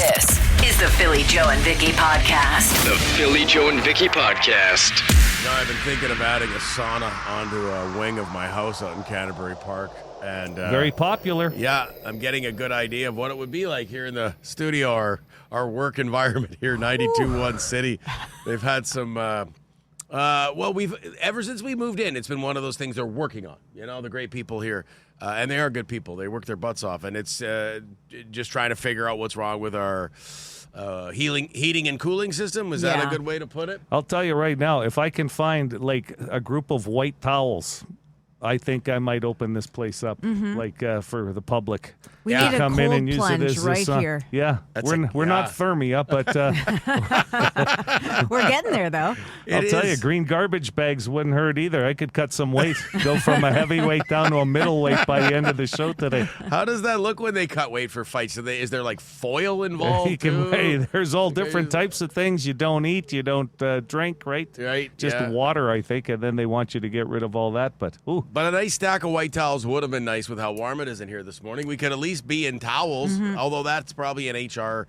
This is the Philly Joe and Vicki podcast. The Philly Joe and Vicki podcast. I've been thinking of adding a sauna onto a wing of my house out in Canterbury Park. And very popular. Yeah, I'm getting a good idea of what it would be like here in the studio, our work environment here, 92.1 City. They've had some, ever since we moved in, it's been one of those things they're working on. You know, the great people here, and they are good people. They work their butts off, and it's just trying to figure out what's wrong with our heating and cooling system. Is that a good way to put it? I'll tell you right now, if I can find like a group of white towels, I think I might open this place up, for the public. We need a come cold in and use plunge it as right here. Yeah, we're not Thermia, but we're getting there though. I'll tell you, green garbage bags wouldn't hurt either. I could cut some weight, go from a heavyweight down to a middleweight by the end of the show today. How does that look when they cut weight for fights? Is there like foil involved? There's all different types of things you don't eat, you don't drink, right? Right. Just water, I think, and then they want you to get rid of all that. But a nice stack of white towels would have been nice with how warm it is in here this morning. We could at least be in towels, although that's probably an HR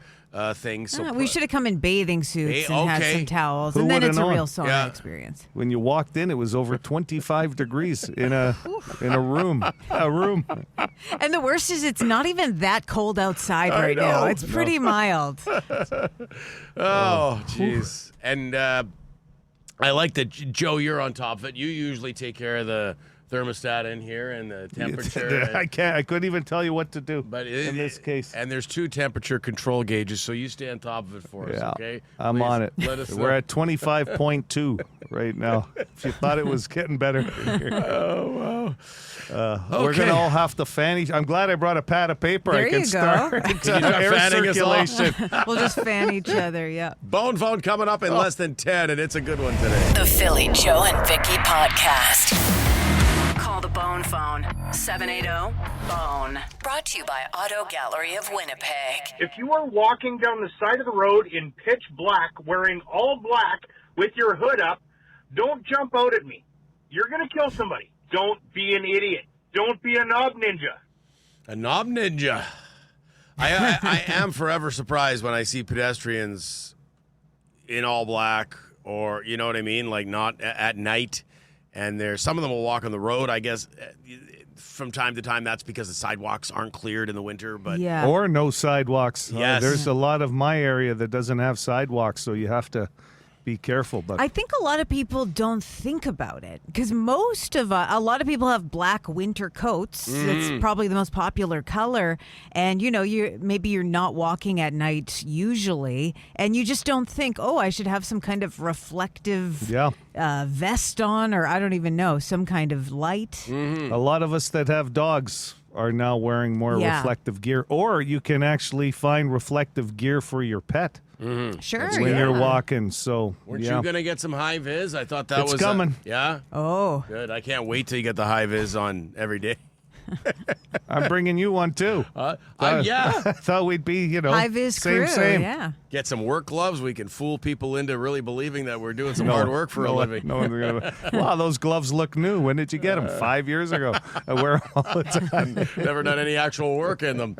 thing. So we should have come in bathing suits and had some towels, and then it's a real sauna experience. When you walked in, it was over 25 degrees in a room. And the worst is it's not even that cold outside right now. It's pretty mild. Oh, jeez. And I like that, Joe, you're on top of it. You usually take care of the thermostat in here and the temperature. I couldn't even tell you what to do in this case. And there's 2 temperature control gauges, so you stay on top of it for us, okay? I'm on it. Let us We're at 25.2 right now. If you thought it was getting better. Oh, wow. We're going to all have to fan I'm glad I brought a pad of paper. There I can you start air circulation. We'll just fan each other, yeah. Bone Phone coming up in less than 10, and it's a good one today. The Philly Joe and Vicki podcast. Call the Bone Phone, 780-BONE. Brought to you by Auto Gallery of Winnipeg. If you are walking down the side of the road in pitch black, wearing all black with your hood up, don't jump out at me. You're going to kill somebody. Don't be an idiot. Don't be a knob ninja. A knob ninja. I am forever surprised when I see pedestrians in all black, or, you know what I mean, like not at night. And some of them will walk on the road. I guess from time to time that's because the sidewalks aren't cleared in the winter. But or no sidewalks. Yes. There's a lot of my area that doesn't have sidewalks, so you have to be careful. But I think a lot of people don't think about it because a lot of people have black winter coats. It's probably the most popular color, and maybe you're not walking at night usually, and you just don't think, I should have some kind of reflective vest on, or I don't even know, some kind of light. A lot of us that have dogs are now wearing more reflective gear, or you can actually find reflective gear for your pet. Sure, when you're walking. So weren't you gonna get some high vis? I thought that was coming. Yeah. Oh, good. I can't wait till you get the high vis on every day. I'm bringing you one too. Yeah. I thought we'd be, high vis crew. Same. Yeah. Get some work gloves. We can fool people into really believing that we're doing some hard work for a living. Wow, those gloves look new. When did you get them? 5 years ago. I wear them all the time. Never done any actual work in them.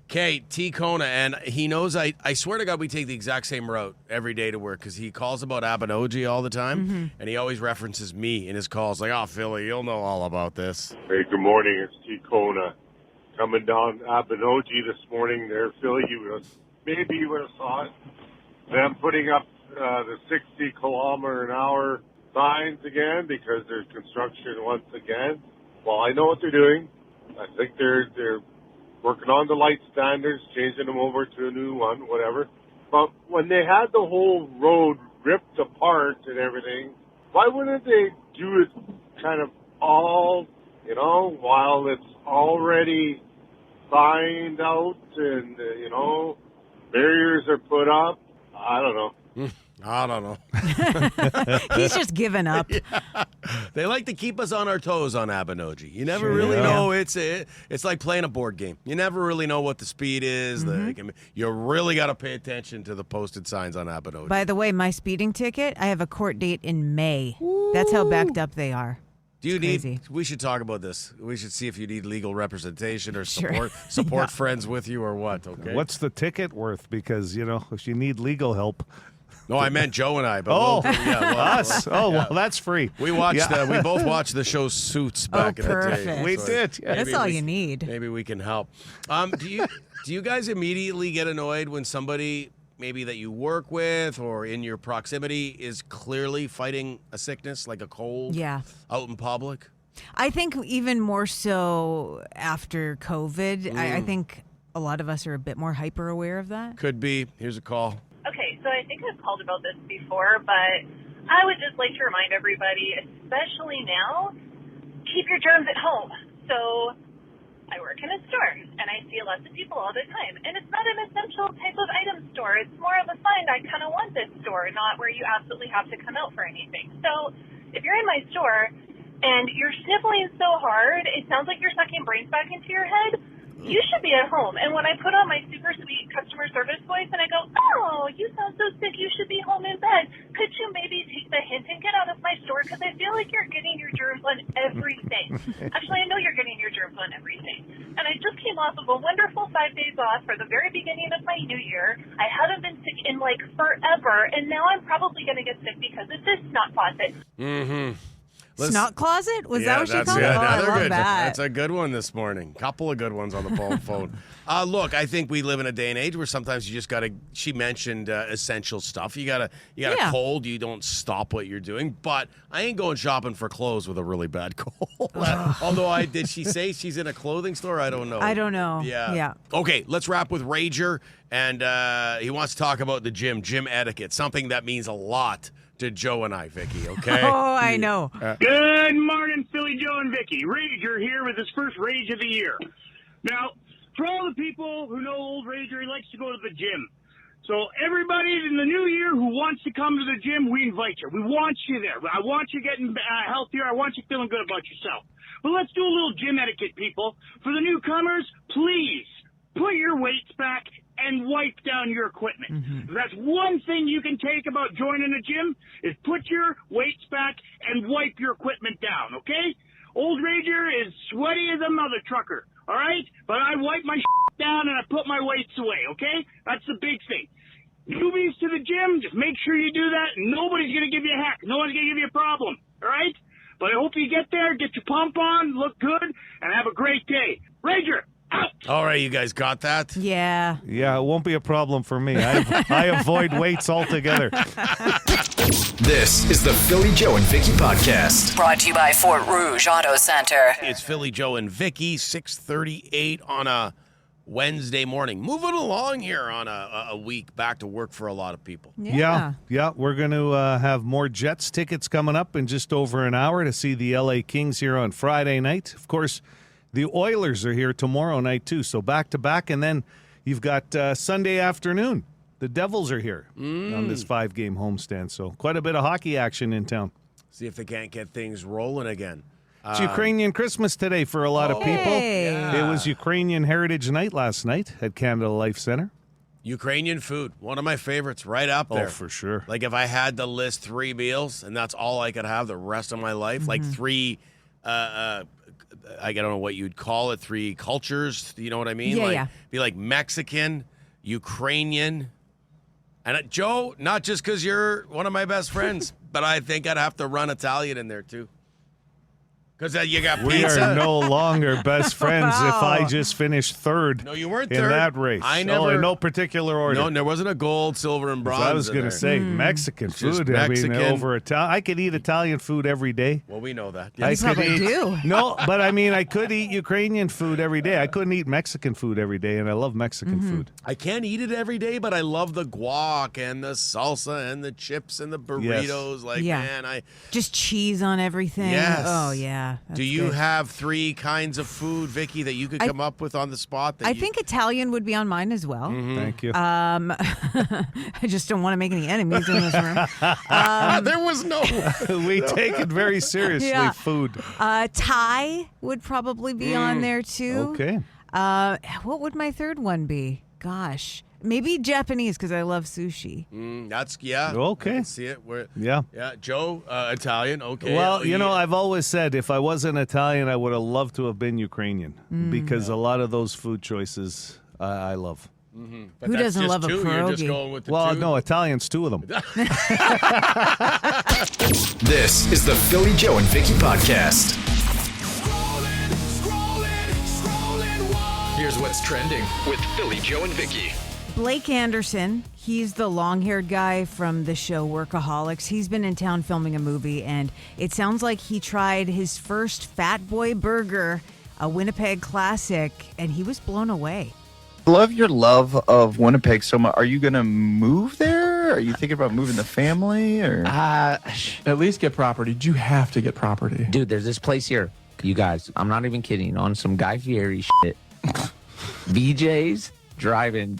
Okay, T. Kona, and he knows I swear to God we take the exact same route every day to work because he calls about Abinogi all the time, and he always references me in his calls like, Philly, you'll know all about this. Hey, good morning. It's T. Kona coming down Abinogi this morning there, Philly. Maybe you would have saw it. Them putting up the 60-kilometer-an-hour signs again because there's construction once again. Well, I know what they're doing. I think they're working on the light standards, changing them over to a new one, whatever. But when they had the whole road ripped apart and everything, why wouldn't they do it kind of all, while it's already signed out and, barriers are put up? I don't know. I don't know. He's just given up. Yeah. They like to keep us on our toes on Abinogi. You never really know. It's like playing a board game. You never really know what the speed is. You really got to pay attention to the posted signs on Abinogi. By the way, my speeding ticket, I have a court date in May. Ooh. That's how backed up they are. Do you It's need? crazy. We should talk about this. We should see if you need legal representation or Sure. support friends with you or what. Okay. What's the ticket worth? Because, if you need legal help. No, I meant Joe and I. But Oh, us. Well, that's free. We watched. We both watched the show Suits back in the day. perfect. We did. Yeah. That's all you need. Maybe we can help. Do you guys immediately get annoyed when somebody maybe that you work with or in your proximity is clearly fighting a sickness like a cold? Yeah. Out in public. I think even more so after COVID, I think a lot of us are a bit more hyper aware of that. Could be. Here's a call. Okay, so I think I've called about this before, but I would just like to remind everybody, especially now, keep your germs at home. So I work in a store, and I see lots of people all the time. And it's not an essential type of item store. It's more of a find I kind of want this store, not where you absolutely have to come out for anything. So if you're in my store and you're sniffling so hard, it sounds like you're sucking brains back into your head, you should be at home. And when I put on my super sweet customer service voice and I go, oh, you sound so sick, you should be home in bed, could you maybe take the hint and get out of my store? Because I feel like you're getting your germs on everything. Actually, I know you're getting your germs on everything. And I just came off of a wonderful 5 days off for the very beginning of my new year. I haven't been sick in like forever, and now I'm probably going to get sick because of this snot faucet. Mm-hmm. Snot closet? Was that what she called it? Yeah, Oh, I another love good. that. That's a good one this morning. Couple of good ones on the phone. Look, I think we live in a day and age where sometimes you just gotta. She mentioned essential stuff. You got a cold. You don't stop what you're doing. But I ain't going shopping for clothes with a really bad cold. Although did she say she's in a clothing store? I don't know. I don't know. Yeah. Okay, let's wrap with Rager, and he wants to talk about the gym etiquette, something that means a lot to Joe and I, Vicki, okay? Oh, I know. Good morning, Philly Joe and Vicki. Rager here with his first Rage of the year. Now, for all the people who know old Rager, he likes to go to the gym. So everybody in the new year who wants to come to the gym, we invite you. We want you there. I want you getting healthier. I want you feeling good about yourself. But let's do a little gym etiquette, people. For the newcomers, please put your weights back and wipe down your equipment. Mm-hmm. That's one thing you can take about joining a gym is put your weights back and wipe your equipment down, okay? Old Rager is sweaty as a mother trucker, all right? But I wipe my down and I put my weights away, okay? That's the big thing. Newbies to the gym, just make sure you do that. Nobody's going to give you a hack. No one's going to give you a problem, all right? But I hope you get there, get your pump on, look good, and have a great day. Rager, out! All right, you guys got that? Yeah. Yeah, it won't be a problem for me. I avoid weights altogether. This is the Philly Joe and Vicki podcast. Brought to you by Fort Rouge Auto Center. It's Philly Joe and Vicki, 6:38 on a Wednesday morning. Moving along here on a week back to work for a lot of people. Yeah. We're going to have more Jets tickets coming up in just over an hour to see the LA Kings here on Friday night. Of course, the Oilers are here tomorrow night, too. So back-to-back, and then you've got Sunday afternoon. The Devils are here on this 5-game homestand. So quite a bit of hockey action in town. See if they can't get things rolling again. It's Ukrainian Christmas today for a lot of people. Hey. Yeah. It was Ukrainian Heritage Night last night at Canada Life Center. Ukrainian food, one of my favorites, right up there. Oh, for sure. Like if I had to list 3 meals and that's all I could have the rest of my life, like 3 I don't know what you'd call it, 3 cultures, you know what I mean? Yeah. Be like Mexican, Ukrainian, and Joe, not just because you're one of my best friends, but I think I'd have to run Italian in there too. Because you got We pizza. are no longer best friends if I just finished third. No, you weren't in third. that race. I Oh, never. in no particular order. No, there wasn't a gold, silver, and bronze. I was going to say Mexican Just food. Mexican. I mean, over Italian. I could eat Italian food every day. Well, we know that. I You could probably eat, do. No, but I mean, I could eat Ukrainian food every day. I couldn't eat Mexican food every day, and I love Mexican food. I can't eat it every day, but I love the guac and the salsa and the chips and the burritos. Like, Yeah. man, Just cheese on everything. Yes. Oh, yeah. do That's you good. have 3 kinds of food, Vicki, that you could come up with on the spot? That I you- think Italian would be on mine as well. Thank you. I just don't want to make any enemies in this room. there was no. We take it very seriously, Yeah. food. Thai would probably be on there too. Okay. What would my third one be? Gosh, Maybe Japanese because I love sushi. That's Okay. I can see it. Yeah. Joe, Italian. Okay. Well, I've always said if I wasn't Italian, I would have loved to have been Ukrainian because a lot of those food choices I love. But Who that's doesn't just love a two. You're just pierogi? going with the Well, two. no, Italians, two of them. This is the Philly Joe and Vicki podcast. Here's what's trending with Philly Joe and Vicki. Blake Anderson, he's the long-haired guy from the show Workaholics. He's been in town filming a movie, and it sounds like he tried his first Fat Boy Burger, a Winnipeg classic, and he was blown away. Love your love of Winnipeg so much. Are you going to move there? Are you thinking about moving the family? Or At least get property. You have to get property. Dude, there's this place here. You guys, I'm not even kidding. On some Guy Fieri shit. BJ's Drive-In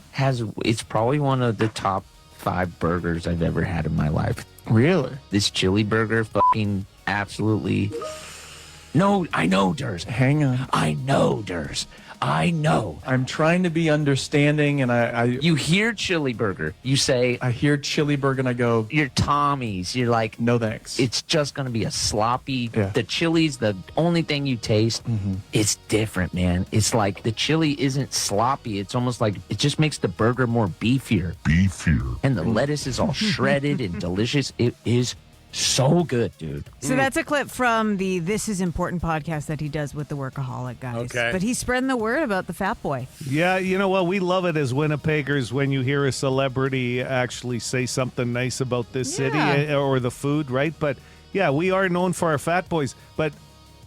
it's probably one of the top 5 burgers I've ever had in my life. Really? This chili burger fucking absolutely. No, I know, Durs. Hang on. I know, Durs. I know. I'm trying to be understanding, and You hear chili burger. You say, I hear chili burger, and I go, you're Tommy's. You're like, no thanks. it's just going to be a sloppy. Yeah. The chili's the only thing you taste. It's different, man. It's like the chili isn't sloppy. It's almost like it just makes the burger more beefier. And the lettuce is all shredded and delicious. It is so good, dude. So that's a clip from the This Is Important podcast that he does with the Workaholic guys. Okay. But he's spreading the word about the Fat Boy. Yeah, you know what? We love it as Winnipeggers when you hear a celebrity actually say something nice about this city or the food, right? But yeah, we are known for our Fat Boys. But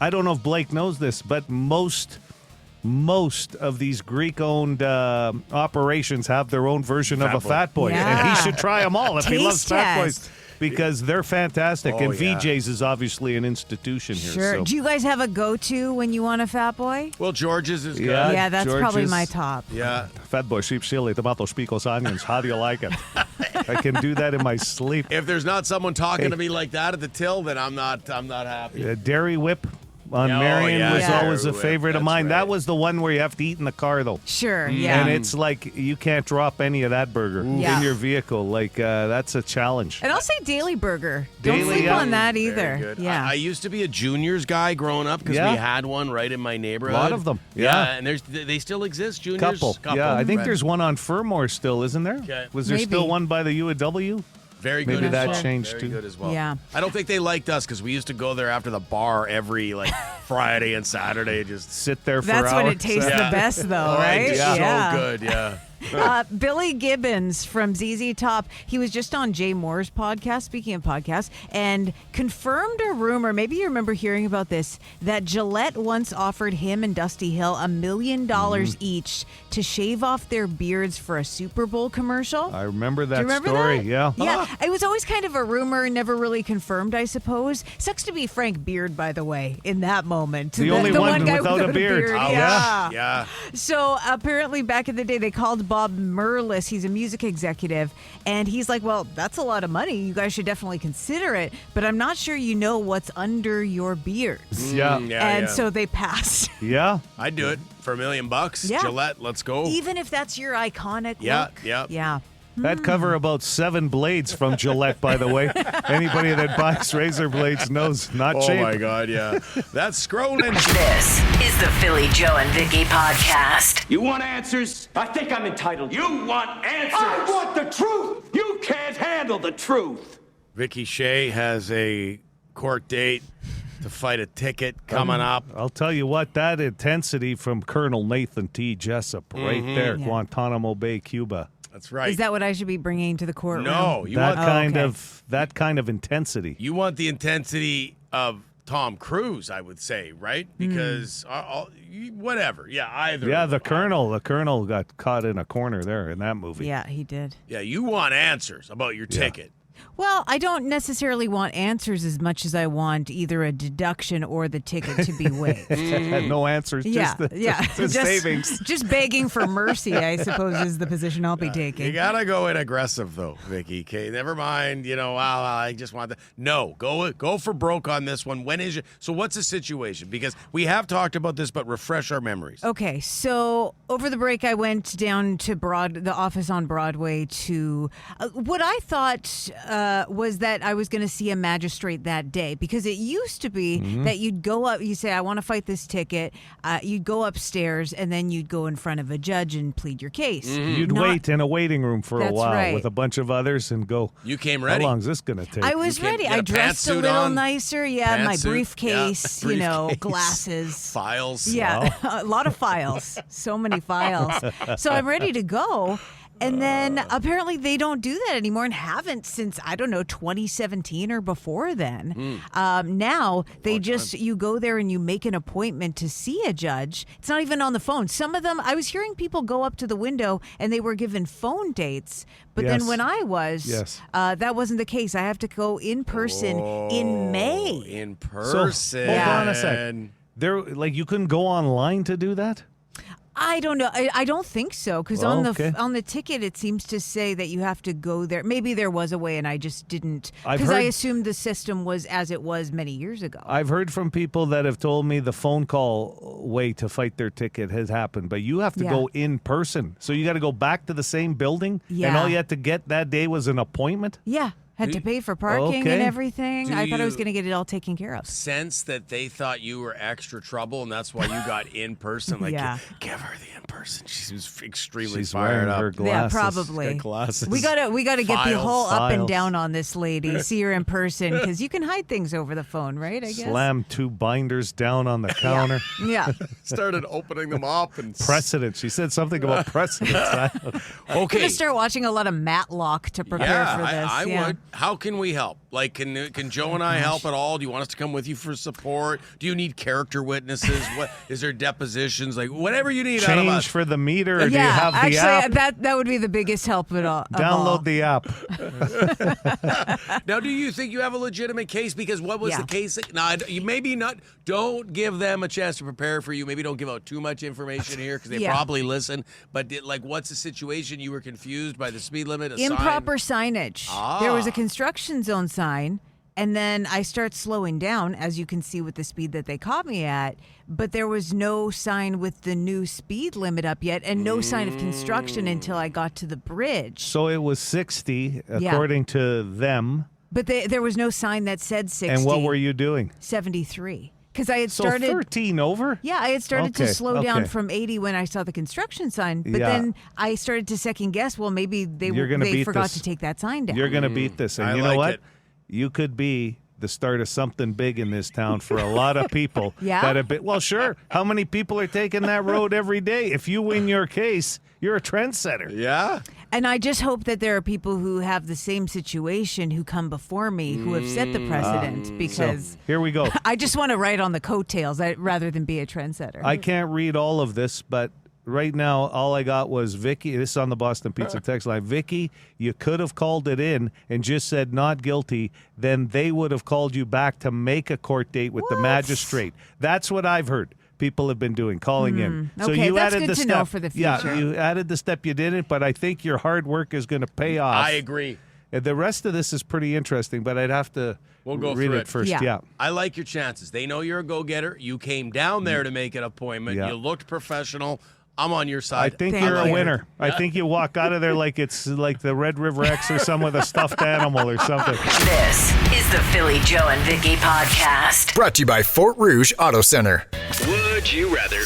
I don't know if Blake knows this, but most of these Greek-owned operations have their own version of a Fat Boy. Yeah. And he should try them all if he loves Taste Fat test. Boys. Because they're fantastic. Oh, and yeah. VJ's is obviously an institution here. Sure. So. Do you guys have a go-to when you want a Fat Boy? Well, George's is good. Yeah. Yeah, that's probably George's. my top. Yeah. Fat Boy, sheep chili, tomatoes, picos, onions. How do you like it? I can do that in my sleep. If there's not someone talking to me like that at the till, then I'm not happy. Dairy Whip on Oh, Marion yeah. was Yeah. always a Dairy Whip, favorite of that's mine. right. That was the one where you have to eat in the car, though. Sure, yeah. And it's like you can't drop any of that burger Yeah. in your vehicle. Like, that's a challenge. And I'll say Daily Burger. Don't Daily, sleep yeah. on that Very either. good. Yeah. I used to be a Juniors guy growing up because Yeah. we had one right in my neighborhood. A lot of them. Yeah, Yeah. and they still exist. Juniors. Couple. Yeah, I think right. there's one on Furmore still, isn't there? Okay. Was there Maybe. still one by the UAW? Very good. Maybe as that well. changed, Very too. good as well. Yeah. I don't think they liked us because we used to go there after the bar every Friday and Saturday. Just Sit there for That's hours. when it tastes Yeah. the best, though, Oh, right? it's so good. Yeah. Billy Gibbons from ZZ Top, he was just on Jay Moore's podcast, speaking of podcasts, and confirmed a rumor, maybe you remember hearing about this, that Gillette once offered him and Dusty Hill $1 million each to shave off their beards for a Super Bowl commercial. I remember that Do you remember story. that? Yeah. Yeah. It was always kind of a rumor, never really confirmed, I suppose. Sucks to be Frank Beard, by the way, in that moment. The only one guy without a beard. Ouch. Yeah. Yeah. So apparently back in the day, they called Bob Merlis. He's a music executive. And he's like, well, that's a lot of money. You guys should definitely consider it. But I'm not sure you know what's under your beards. Yeah. And yeah. so they passed. Yeah. I'd do it for $1 million. Yeah. Gillette, let's go. Even if that's your iconic Yeah, look. yeah. Yeah. That cover about 7 blades from Gillette, by the way. Anybody that buys razor blades knows not Oh cheap. my God, yeah. That's scrolling. This is the Philly Joe and Vicki podcast. You want answers? I think I'm entitled. You want answers? I want the truth. You can't handle the truth. Vicki Shea has a court date to fight a ticket coming up. I'll tell you what, that intensity from Colonel Nathan T. Jessup right there, Yeah. Guantanamo Bay, Cuba. That's right. Is that what I should be bringing to the courtroom? No, you That want that kind of intensity. you want the intensity of Tom Cruise, I would say, right? Because whatever, yeah, either. Yeah, of the them. colonel got caught in a corner there in that movie. Yeah, he did. Yeah, you want answers about your ticket. Well, I don't necessarily want answers as much as I want either a deduction or the ticket to be waived. No answers, just the savings. Just begging for mercy, I suppose, is the position I'll be taking. You gotta go in aggressive though, Vicki. Okay, never mind. I just want that. No, go for broke on this one. When is it? So what's the situation? Because we have talked about this, but refresh our memories. Okay, so over the break, I went down to the office on Broadway to what I thought was that I was going to see a magistrate that day, because it used to be that you'd go up, you say, I want to fight this ticket. You'd go upstairs and then you'd go in front of a judge and plead your case. You'd wait in a waiting room for a while with a bunch of others and go, you came ready. How long is this going to take? I was ready. I dressed a little nicer. Yeah, my briefcase, glasses. Files. Yeah, a lot of files. So many files. So I'm ready to go. And then apparently they don't do that anymore and haven't since, 2017 or before then. Now they you go there and you make an appointment to see a judge. It's not even on the phone. Some of them, I was hearing people go up to the window and they were given phone dates. But then when I was, that wasn't the case. I have to go in person in May. In person. So, hold on a second. You couldn't go online to do that? I don't know. I don't think so, because on the ticket it seems to say that you have to go there. Maybe there was a way and I just didn't, because I assumed the system was as it was many years ago. I've heard from people that have told me the phone call way to fight their ticket has happened, but you have to go in person. So you got to go back to the same building, and all you had to get that day was an appointment? Yeah. Had to pay for parking and everything. I thought I was going to get it all taken care of. Sense that they thought you were extra trouble, and that's why you got in person. Give her the in person. She was extremely fired up. Her glasses. Yeah, probably. Glasses. We gotta get the whole up and down on this lady. See her in person, because you can hide things over the phone, right? I guess. Slam 2 binders down on the counter. Yeah. Started opening them up and precedent. She said something about precedent. I'm gonna start watching a lot of Matlock to prepare for this. I would. How can we help? Can Joe and I help at all? Do you want us to come with you for support? Do you need character witnesses? What is there depositions? Whatever you need out of us. Change for the meter? Or do you have the app? That would be the biggest help at all. Download the app. Now, do you think you have a legitimate case? Because what was the case? Now, you maybe not. Don't give them a chance to prepare for you. Maybe don't give out too much information here, because they probably listen. But what's the situation? You were confused by the speed limit. Improper signage. There was a construction zone sign, and then I start slowing down, as you can see with the speed that they caught me at, but there was no sign with the new speed limit up yet, and no sign of construction until I got to the bridge. So it was 60 according to them. But there was no sign that said 60. And what were you doing? 73. Because I had started... So 13 over? Yeah, I had started to slow down from 80 when I saw the construction sign. But then I started to second guess, well, maybe they forgot to take that sign down. You're going to beat this. And you know what? You could be the start of something big in this town for a lot of people. That have been, well, sure. How many people are taking that road every day? If you win your case, you're a trendsetter. Yeah. And I just hope that there are people who have the same situation who come before me who have set the precedent, because so, here we go. I just want to ride on the coattails rather than be a trendsetter. I can't read all of this, but right now all I got was Vicki. This is on the Boston Pizza text line. Vicki, you could have called it in and just said not guilty. Then they would have called you back to make a court date with the magistrate. That's what I've heard. People have been doing, calling in. So you that's added good the to step. Know for the future. Yeah, you added the step. You didn't, but I think your hard work is going to pay off. I agree. The rest of this is pretty interesting, but I'd have to read it first. Yeah. I like your chances. They know you're a go-getter. You came down there to make an appointment. You looked professional. I'm on your side. I think you're a winner. I think you walk out of there like it's like the Red River X or some with a stuffed animal or something. This is the Philly Joe and Vicki podcast. Brought to you by Fort Rouge Auto Center. Would you rather?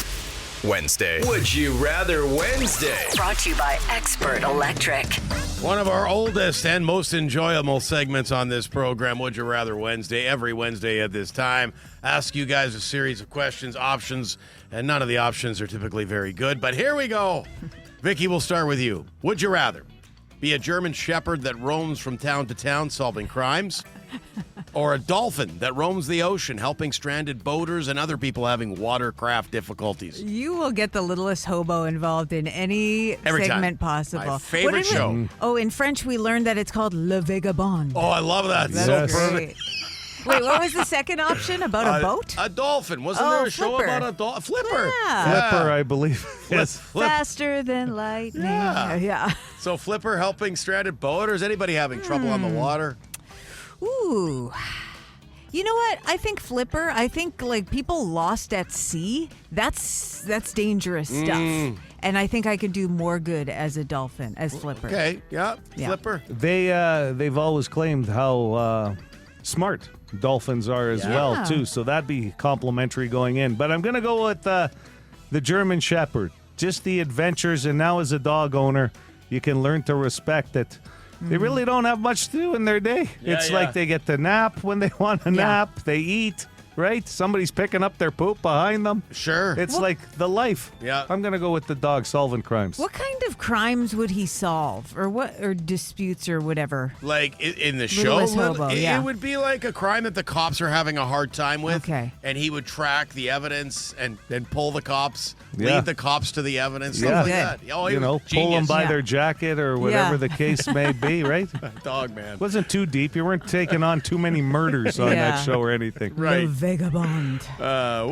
Wednesday. Would you rather Wednesday? Brought to you by Expert Electric. One of our oldest and most enjoyable segments on this program, Would You Rather Wednesday, every Wednesday at this time. Ask you guys a series of questions, options, and none of the options are typically very good, but here we go. Vicki, we'll start with you. Would you rather be a German Shepherd that roams from town to town solving crimes, Or a dolphin that roams the ocean, helping stranded boaters and other people having watercraft difficulties. You will get the littlest hobo involved in any Every segment time. possible. My favorite What is it? show. Oh, in French, we learned that it's called Le Vagabond. Oh, I love that. That's So great. perfect. Wait, what was the second option? About a boat? A dolphin. Wasn't Oh, there a show Flipper. about a dolphin? Flipper. Yeah. Flipper, I believe. Yes. Faster than lightning. Yeah. So Flipper helping stranded boaters. Anybody having trouble on the water? Ooh. You know what? I think Flipper. I think like people lost at sea. That's dangerous stuff. And I think I could do more good as a dolphin, as Flipper. Okay. Yeah. Yeah. Flipper. They've always claimed how smart dolphins are as well Yeah. too. So that'd be complimentary going in. But I'm gonna go with the German Shepherd. Just the adventures, and now as a dog owner, you can learn to respect that. They really don't have much to do in their day. It's yeah. like they get to nap when they want to nap. They eat, right? Somebody's picking up their poop behind them. Sure. It's like the life. Yeah. I'm going to go with the dog solving crimes. What kind of crimes would he solve, or disputes, or whatever? Like in the show, Littlest Hobo, it would be like a crime that the cops are having a hard time with. Okay. And he would track the evidence and pull the cops, Yeah. lead the cops to the evidence, stuff Yeah. like Good. that. Oh, he You know, was pull them genius. by Yeah. their jacket or whatever Yeah. the case may be, right? Dog man. Wasn't too deep. You weren't taking on too many murders on Yeah. that show or anything. Right. Le Vagabond.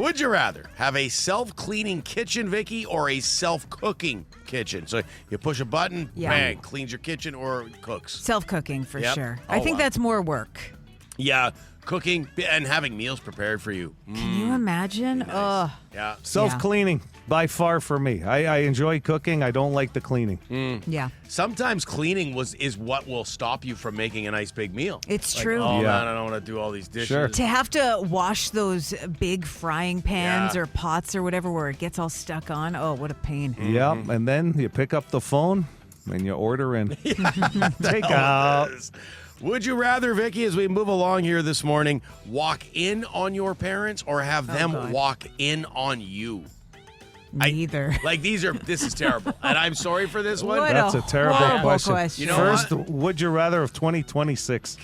Would you rather have a self-cleaning kitchen, Vicki, or a self-cooking kitchen? So you push a button, Yeah. bang, cleans your kitchen or cooks. Self-cooking for Yep. sure. Oh, I think wow. that's more work. Yeah, cooking and having meals prepared for you. Can you imagine? Oh, Yeah. Self-cleaning, by far for me. I enjoy cooking. I don't like the cleaning. yeah. Sometimes cleaning is what will stop you from making a nice big meal. It's Like, true. Oh Yeah. man, I don't want to do all these dishes. Sure. To have to wash those big frying pans Yeah. or pots or whatever where it gets all stuck on. Oh, what a pain. Yeah, and then you pick up the phone and you order in. Take out. Would you rather, Vicki, as we move along here this morning, walk in on your parents or have them God. walk in on you? Neither. This is terrible. And I'm sorry for this one. What That's a terrible horrible question. You know First, what? would you rather of 2026?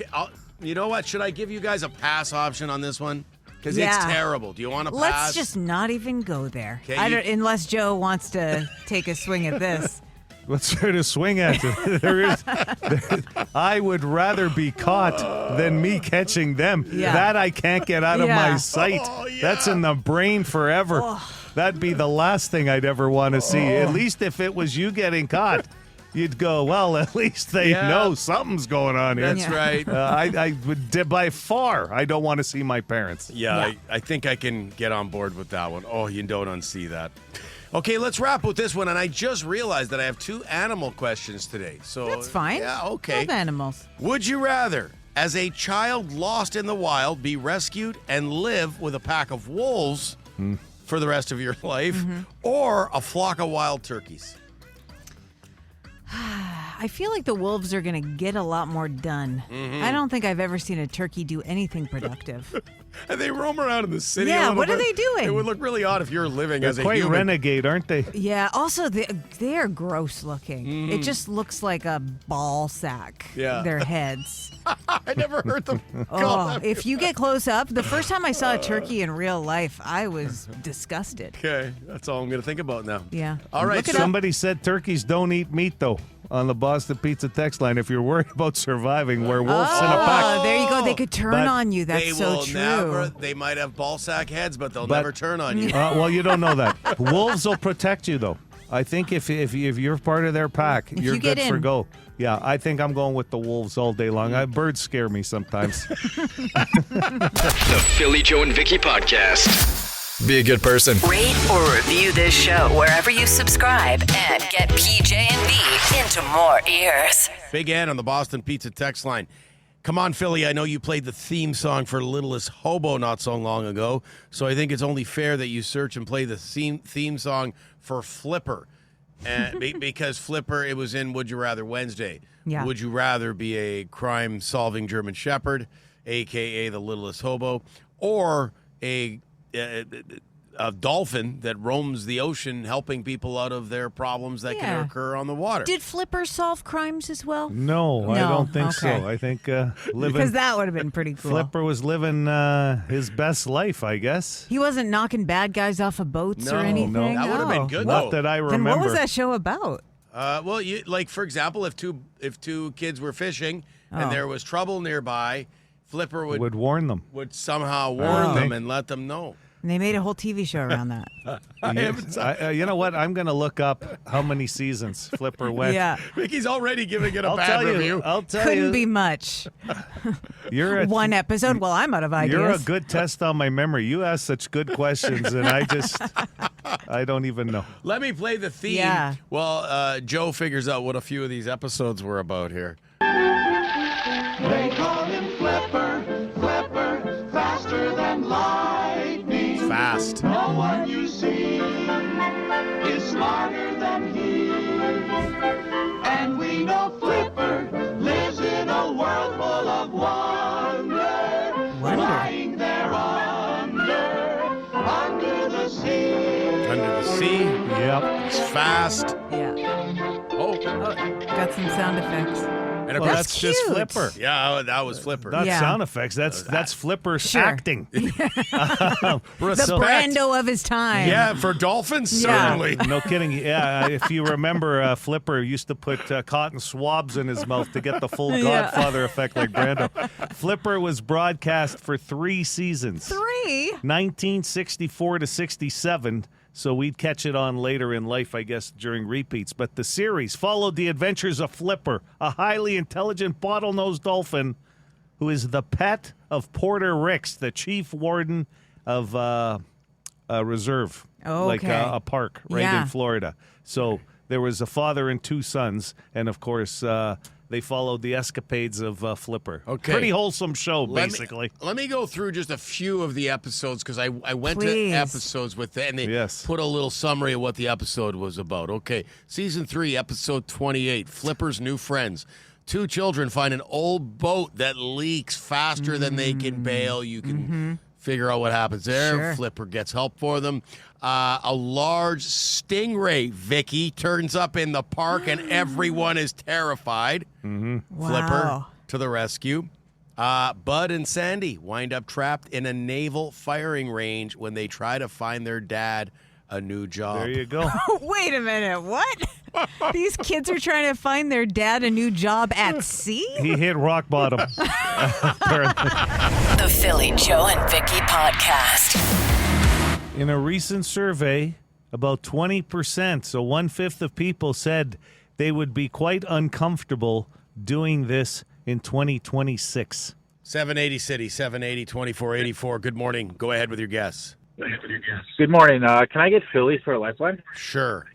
You know what? Should I give you guys a pass option on this one? Because it's Yeah. terrible. Do you want to pass? Let's just not even go there. Okay, I you- don't, unless Joe wants to take a swing at this. Let's try to swing at it. I would rather be caught than me catching them. Yeah. That I can't get out of Yeah. my sight. Oh, yeah. That's in the brain forever. That'd be the last thing I'd ever want to see. At least if it was you getting caught, you'd go, well, at least they Yeah. know something's going on here. That's right. I would, by far, I don't want to see my parents. Yeah, I think I can get on board with that one. Oh, you don't unsee that. Okay, let's wrap with this one. And I just realized that I have 2 animal questions today. So That's fine. Yeah, okay. Love animals. Would you rather, as a child lost in the wild, be rescued and live with a pack of wolves for the rest of your life, or a flock of wild turkeys? I feel like the wolves are going to get a lot more done. I don't think I've ever seen a turkey do anything productive. And they roam around in the city. Yeah, a little what are bit. they doing? It would look really odd if you're living They're as a quite human. renegade, aren't they? Yeah, also they are gross looking. It just looks like a ball sack. Yeah. Their heads. I never heard them. Oh, if you get close up, the first time I saw a turkey in real life, I was disgusted. Okay, that's all I'm going to think about now. Yeah. All right, Look it up. Somebody said turkeys don't eat meat, though, on the Boston Pizza text line. If you're worried about surviving, we're wolves in a pack. Oh, there you go. They could turn But on you. That's they so will true. never. They might have ball sack heads, but they'll But- never turn on you. Well, you don't know that. Wolves will protect you, though. I think if you're part of their pack, you're you get good for in. go. Yeah, I think I'm going with the wolves all day long. Birds scare me sometimes. The Philly Joe and Vicki Podcast. Be a good person. Rate or review this show wherever you subscribe and get PJ and B into more ears. Big Ed on the Boston Pizza text line. Come on, Philly. I know you played the theme song for Littlest Hobo not so long ago, so I think it's only fair that you search and play the theme song for Flipper. And because Flipper, it was in Would You Rather Wednesday. Yeah. Would you rather be a crime-solving German Shepherd, a.k.a. the Littlest Hobo, or a a dolphin that roams the ocean, helping people out of their problems that can occur on the water. Did Flipper solve crimes as well? No, I don't think so. I think because that would have been pretty cool. Flipper was living his best life, I guess. He wasn't knocking bad guys off of boats or anything. No, that would have been good. Not that I remember. Then what was that show about? Well, for example, if two kids were fishing and there was trouble nearby, Flipper would warn them. Would somehow warn them and let them know. And they made a whole TV show around that. You know what? I'm going to look up how many seasons Flipper went. Yeah. Vicky's already giving it a bad review. I'll tell you. Couldn't be much. You're one episode. Well, I'm out of ideas. You're a good test on my memory. You ask such good questions, and I don't even know. Let me play the theme. Yeah. Well, Joe figures out what a few of these episodes were about here. They call him Flipper, Flipper, faster than lightning. Fast. No one you see is smarter than he. And we know Flipper lives in a world full of wonder. Lying there under the sea. Under the sea. Yep. It's fast. Yeah. Oh, got some sound effects. And of Well, course, that's just Flipper. Yeah, that was Flipper. Not sound effects. That's Flipper's acting. The Brando of his time. Yeah, for dolphins, Yeah. certainly. No kidding. Yeah, if you remember, Flipper used to put cotton swabs in his mouth to get the full Godfather effect like Brando. Flipper was broadcast for 3 seasons. 3? 1964 to 67. So we'd catch it on later in life, I guess, during repeats. But the series followed the adventures of Flipper, a highly intelligent bottlenose dolphin who is the pet of Porter Ricks, the chief warden of a reserve, like a park right in Florida. So there was a father and 2 sons, and of course they followed the escapades of Flipper. Okay. Pretty wholesome show, basically. Let me go through just a few of the episodes because I went Please. to episodes with that, and they put a little summary of what the episode was about. Okay, Season 3, Episode 28, Flipper's New Friends. 2 children find an old boat that leaks faster than they can bail. You can figure out what happens there. Sure. Flipper gets help for them. A large stingray, Vicki, turns up in the park, and everyone is terrified. Wow. Flipper to the rescue. Bud and Sandy wind up trapped in a naval firing range when they try to find their dad a new job. There you go. Wait a minute. What? These kids are trying to find their dad a new job at sea? He hit rock bottom. The Philly Joe and Vicki podcast. In a recent survey, about 20%, so 1/5 of people said they would be quite uncomfortable doing this in 2026. 780 City, 780-2484. Good morning. Go ahead with your guess. Good morning. Can I get Philly for a lifeline? Sure.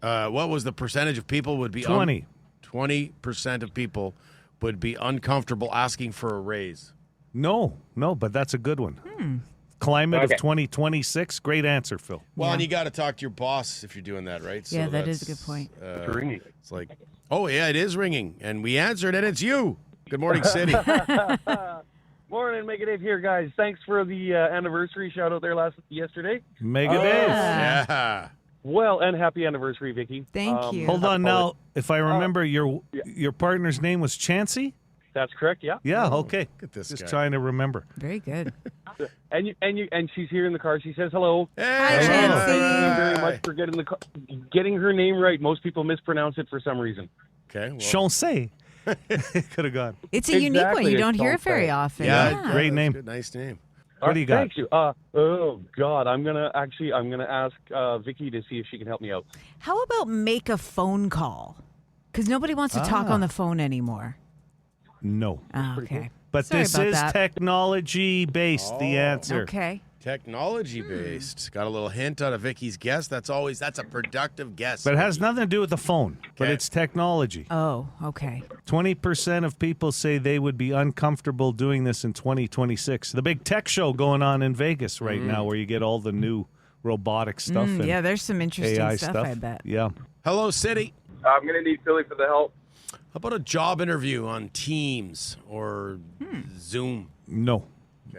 What was the percentage of people would be 20. 20% of people would be uncomfortable asking for a raise. No, but that's a good one. Climate of 2026. Great answer, Phil. Well, and you got to talk to your boss if you're doing that, right? Yeah, that is a good point. It's ringing. It's like, oh, yeah, it is ringing. And we answered, and it's you. Good morning, City. Morning, Mega Dave here, guys. Thanks for the anniversary shout out there yesterday. Mega Dave. Yeah. Well, and happy anniversary, Vicki. Thank you. Hold on now. If I remember, your partner's name was Chansey? That's correct, yeah. Yeah, okay. Look at this Just guy. trying to remember. Very good. And she's here in the car. She says hello. Hey, Hi, Thank you Chansey. very much for getting her name right. Most people mispronounce it for some reason. Okay. Well, Chansey. Could have gone. It's a unique one. You don't hear it very often. yeah, Great name. Good, nice name. What do you got? Thank you. Oh God, I'm gonna ask Vicki to see if she can help me out. How about make a phone call? Because nobody wants to talk on the phone anymore. No. Okay. But Sorry this about is that. technology-based, the answer. Okay. Technology based. Got a little hint out of Vicky's guess. That's a productive guess. But it has nothing to do with the phone, but Okay. it's technology. Oh, okay. 20% of people say they would be uncomfortable doing this in 2026. The big tech show going on in Vegas right now where you get all the new robotic stuff and Yeah, there's some interesting AI stuff, I bet. Yeah. Hello, City. I'm going to need Philly for the help. How about a job interview on Teams or Zoom? No.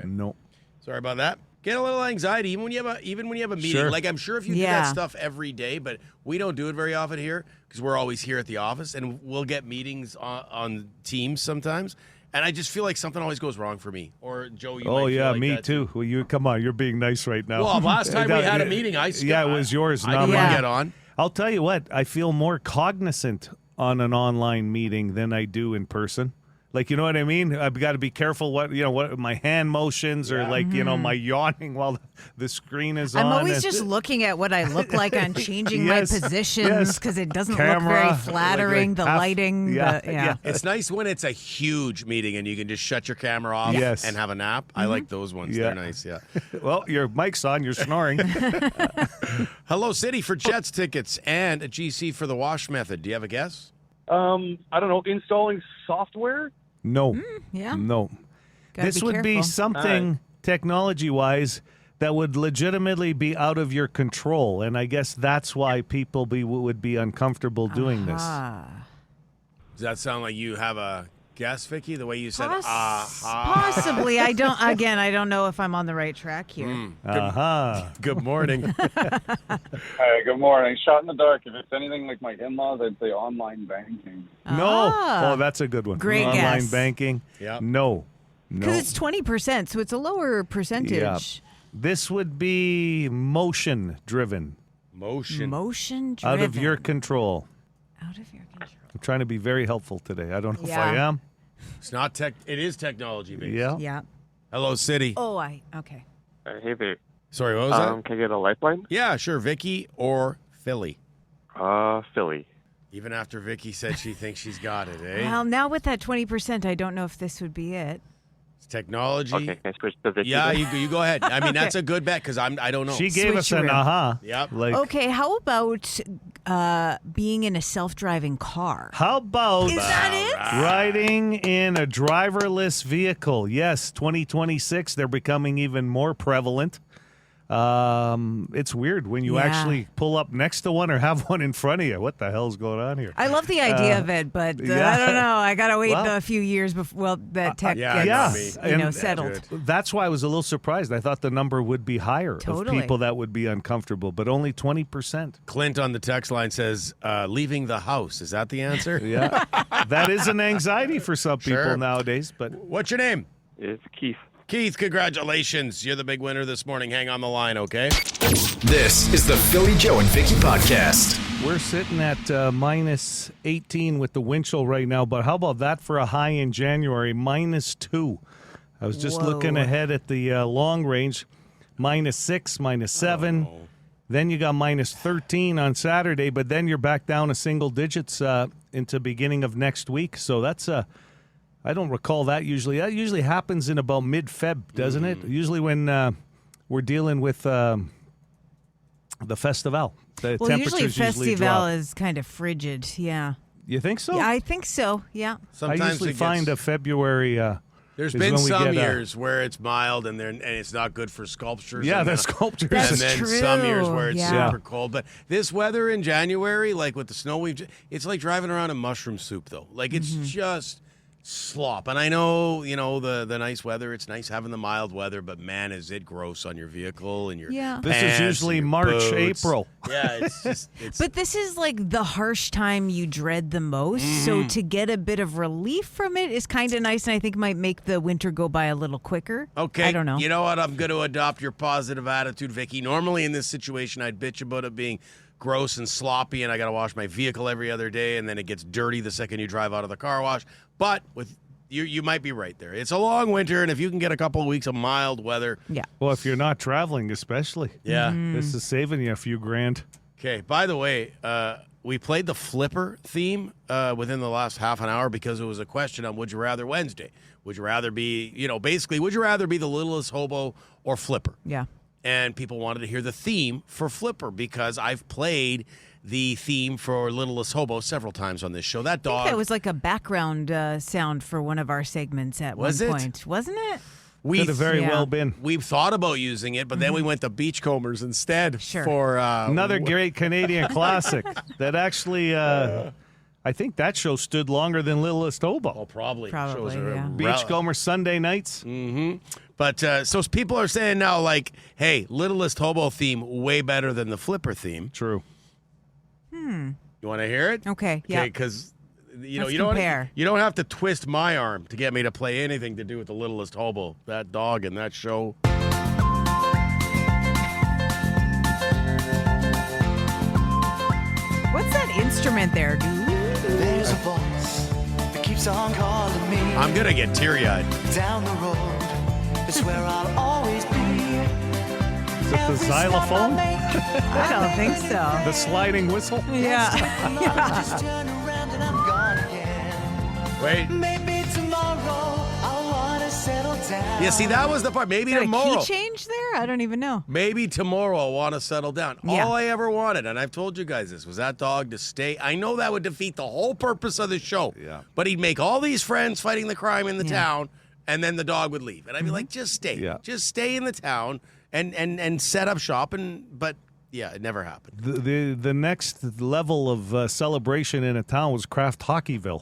No. Sorry about that. get a little anxiety even when you have a meeting. Sure. Like I'm sure if you do that stuff every day, but we don't do it very often here because we're always here at the office, and we'll get meetings on Teams sometimes. And I just feel like something always goes wrong for me. Or Joe, you might feel like me that too. Well, you come on, you're being nice right now. Well, last time we had a meeting, it was yours. I not didn't mine. get on. I'll tell you what, I feel more cognizant on an online meeting than I do in person. Like, you know what I mean? I've got to be careful what my hand motions or my yawning while the screen is on. I'm always just looking at what I look like on changing my positions because it doesn't look very flattering. The lighting. It's nice when it's a huge meeting and you can just shut your camera off and have a nap. I like those ones. They're nice, Well, your mic's on. You're snoring. Hello, City for Jets tickets and a GC for the wash method. Do you have a guess? I don't know, installing software? No. Gotta No. This be would be careful. something technology-wise that would legitimately be out of your control, and I guess that's why people would be uncomfortable doing this. Does that sound like you have a guess, Vicki? The way you said Possibly. I don't know if I'm on the right track here. Good morning. Hey, good morning. Shot in the dark. If it's anything like my in-laws, I'd say online banking. No. Oh, that's a good one. Great Online guess. Yep. banking. No. Because it's 20%, so it's a lower percentage. Yeah. This would be motion-driven. Motion-driven. Out of your control. Out of your control. I'm trying to be very helpful today. I don't know if I am. It's not tech. It is technology based. Yeah. Hello, City. Okay. Hey there. Sorry, what was that? Can I get a lifeline? Yeah, sure. Vicky or Philly? Philly. Even after Vicky said she thinks she's got it, eh? Well, now with that 20%, I don't know if this would be it. It's technology. Okay, can I switch to Vicky? Yeah, then? you go ahead. I mean, that's a good bet because I don't know. She gave us an Switcheroo. aha. Yep. Okay, how about being in a self-driving car? How about Is that it? riding in a driverless vehicle? Yes, 2026, they're becoming even more prevalent. It's weird when you actually pull up next to one or have one in front of you. What the hell's going on here? I love the idea of it, but I don't know. I got to wait a few years before that tech gets settled. That's why I was a little surprised. I thought the number would be higher of people that would be uncomfortable, but only 20%. Clint on the text line says, leaving the house. Is that the answer? Yeah. That is an anxiety for some people nowadays. But what's your name? It's Keith. Keith, congratulations. You're the big winner this morning. Hang on the line, okay? This is the Philly Joe and Vicky podcast. We're sitting at minus 18 with the wind chill right now, but how about that for a high in January? -2. I was just looking ahead at the long range. -6, -7. Then you got -13 on Saturday, but then you're back down to single digits into beginning of next week. So that's I don't recall that usually. That usually happens in about mid-Feb, doesn't it? Usually when we're dealing with the festival. The usually temperatures festival drop. is kind of frigid, yeah. You think so? Yeah, I think so, yeah. Sometimes I usually find a February There's is been when we some get, years where it's mild and it's not good for sculptures. Yeah, and the then- sculptures. And That's then true. some years where it's Yeah. super cold. But this weather in January, like with the snow, it's like driving around in mushroom soup, though. Like it's just slop. And I know, the nice weather, it's nice having the mild weather, but man, is it gross on your vehicle and your Yeah. This is pants usually and your March, boots. April. Yeah, it's just But this is like the harsh time you dread the most. So to get a bit of relief from it is kind of nice, and I think might make the winter go by a little quicker. Okay. I don't know. You know what? I'm going to adopt your positive attitude, Vicky. Normally in this situation, I'd bitch about it being gross and sloppy, and I got to wash my vehicle every other day, and then it gets dirty the second you drive out of the car wash. But with you might be right there. It's a long winter, and if you can get a couple of weeks of mild weather. Yeah. Well, if you're not traveling, especially. Yeah. This is saving you a few grand. Okay. By the way, we played the Flipper theme within the last half an hour because it was a question on Would You Rather Wednesday. Would you rather be, basically, would you rather be the littlest hobo or Flipper? Yeah. And people wanted to hear the theme for Flipper because I've played the theme for Littlest Hobo several times on this show. That I dog. think that was like a background sound for one of our segments at Was one it? point. Wasn't it? We Could have very well been. We've thought about using it, but then we went to Beachcombers instead Sure. for Another great Canadian classic that actually, I I think that show stood longer than Littlest Hobo. Oh, probably. Probably, yeah. Beachcomber Sunday nights. Mm-hmm. But so people are saying now, like, hey, Littlest Hobo theme way better than the Flipper theme. True. You want to hear it? Okay, yeah. Because you know Let's you don't compare. you don't have to twist my arm to get me to play anything to do with the Littlest Hobo. That dog and that show. What's that instrument there, dude? There's a voice that keeps on calling me. I'm gonna get teary-eyed. Down the road, it's where I'll always be. Is it the xylophone? I don't think so. The sliding whistle? Yeah. Just turn around and I'm gone again. Wait. Maybe tomorrow I wanna settle down. Yeah, see, that was the part. Maybe Is that a tomorrow. key change there? I don't even know. Maybe tomorrow I'll want to settle down. Yeah. All I ever wanted, and I've told you guys this, was that dog to stay. I know that would defeat the whole purpose of the show. Yeah. But he'd make all these friends fighting the crime in the town, and then the dog would leave. And I'd be like, just stay. Yeah. Just stay in the town and set up shop. But yeah, it never happened. The next level of celebration in a town was Kraft Hockeyville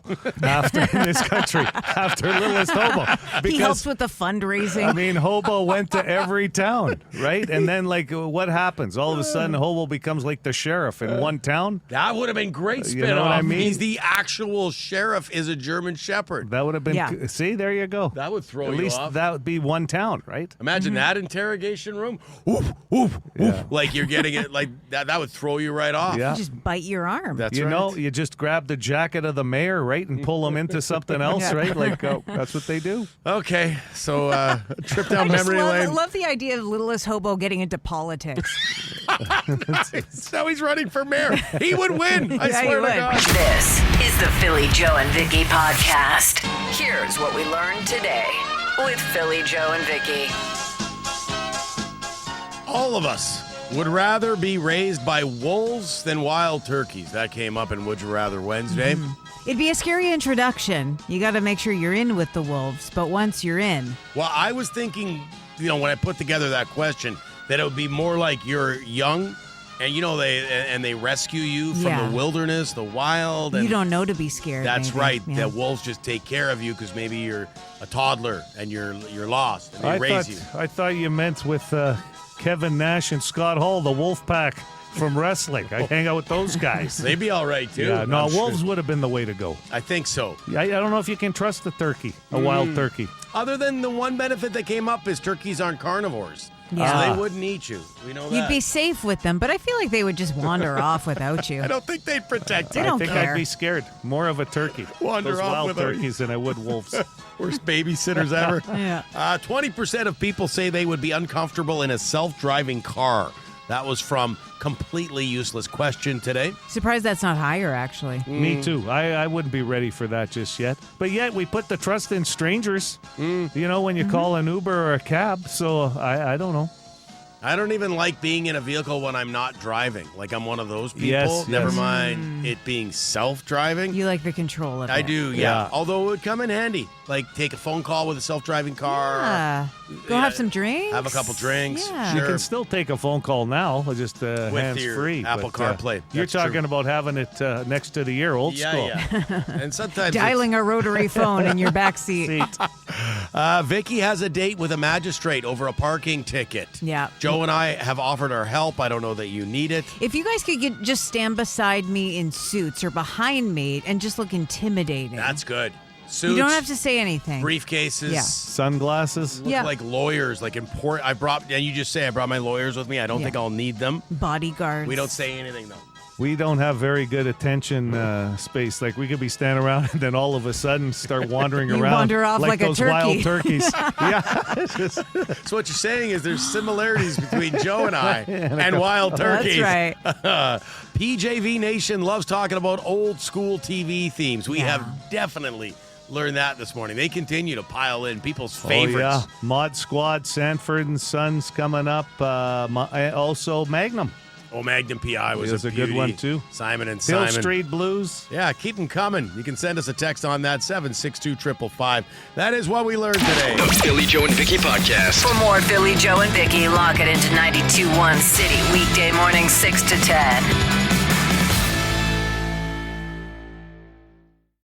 in this country after Littlest Hobo. He helps with the fundraising. I mean, Hobo went to every town, right? And then, like, what happens? All of a sudden, Hobo becomes like the sheriff in one town. That would have been great spin-off. You know what I mean? He's the actual sheriff is a German shepherd. That would have been, Yeah. See, there you go. That would throw At you least off. that would be one town, right? Imagine that interrogation room. Woof, woof, woof. Like you're getting it like that. That would throw you right off. Yeah. Just bite your arm. That's You right. know, you just grab the jacket of the mayor, right, and pull him into something else, Yeah. right? Like, that's what they do. Okay, so trip down I just memory lane. love the idea of Littlest Hobo getting into politics. So he's running for mayor. He would win. I Yeah, swear he to would. God. This is the Philly Joe and Vicki podcast. Here's what we learned today with Philly Joe and Vicki. All of us would rather be raised by wolves than wild turkeys. That came up in Would You Rather Wednesday. It'd be a scary introduction. You got to make sure you're in with the wolves, but once you're in, Well, I was thinking, you know, when I put together that question, that it would be more like you're young, and you know they rescue you from Yeah. the wilderness, the wild. And you don't know to be scared. That's maybe. right. Yeah. That wolves just take care of you because maybe you're a toddler and you're lost, and they raise you. I thought you meant with Kevin Nash and Scott Hall, the Wolf Pack from wrestling. I hang out with those guys. They'd be all right too. Yeah, no, I'm sure. wolves would have been the way to go. I think so. I don't know if you can trust a turkey, a wild turkey. Other than the one benefit that came up is turkeys aren't carnivores. Yeah. So they wouldn't eat you. We know that. You'd be safe with them, but I feel like they would just wander off without you. I don't think they'd protect They you. don't I think care. I'd be scared more of a turkey. Wander those off wild with them. turkeys than I would wolves. Worst babysitters ever. Yeah. 20% of people say they would be uncomfortable in a self-driving car. That was from Completely Useless Question today. Surprised that's not higher, actually. Me too. I wouldn't be ready for that just yet. But yet we put the trust in strangers. You know, when you call an Uber or a cab. So I don't know. I don't even like being in a vehicle when I'm not driving. Like I'm one of those people. Yes, Never yes. mind it being self-driving. You like the control of it. I do, yeah. Yeah. Although it would come in handy. Like take a phone call with a self-driving car. Yeah. Go Yeah. have some drinks. Have a couple drinks. Yeah. You Sure. can still take a phone call now, just hands your free. Apple CarPlay. You're That's talking true. about having it next to the ear, old school. Yeah. And sometimes Dialing a rotary phone in your back seat. Vicki has a date with a magistrate over a parking ticket. Yeah. Joe and I have offered our help. I don't know that you need it. If you guys could just stand beside me in suits or behind me and just look intimidating. That's good. Suits, You don't have to say anything. briefcases. Yeah. Sunglasses. Look Yeah. like lawyers, like important. I brought my lawyers with me. I don't Yeah. think I'll need them. Bodyguards. We don't say anything though. We don't have very good attention space. Like we could be standing around and then all of a sudden start wandering You around wander off like a those turkey. wild turkeys. Yeah. So what you're saying is there's similarities between Joe and I and wild turkeys. That's right. PJV Nation loves talking about old school TV themes. We Yeah. have definitely learned that this morning. They continue to pile in people's Oh favorites. yeah, Mod Squad, Sanford and Sons coming up. Also Magnum. Oh, Magnum PI was It a a good beauty. one too. Simon and Hill Simon. Street Blues. Yeah, keep them coming. You can send us a text on that, 762-555. That is what we learned today. The Philly Joe and Vicki podcast. For more Philly Joe and Vicki, lock it into 92.1 City, weekday morning 6 to 10.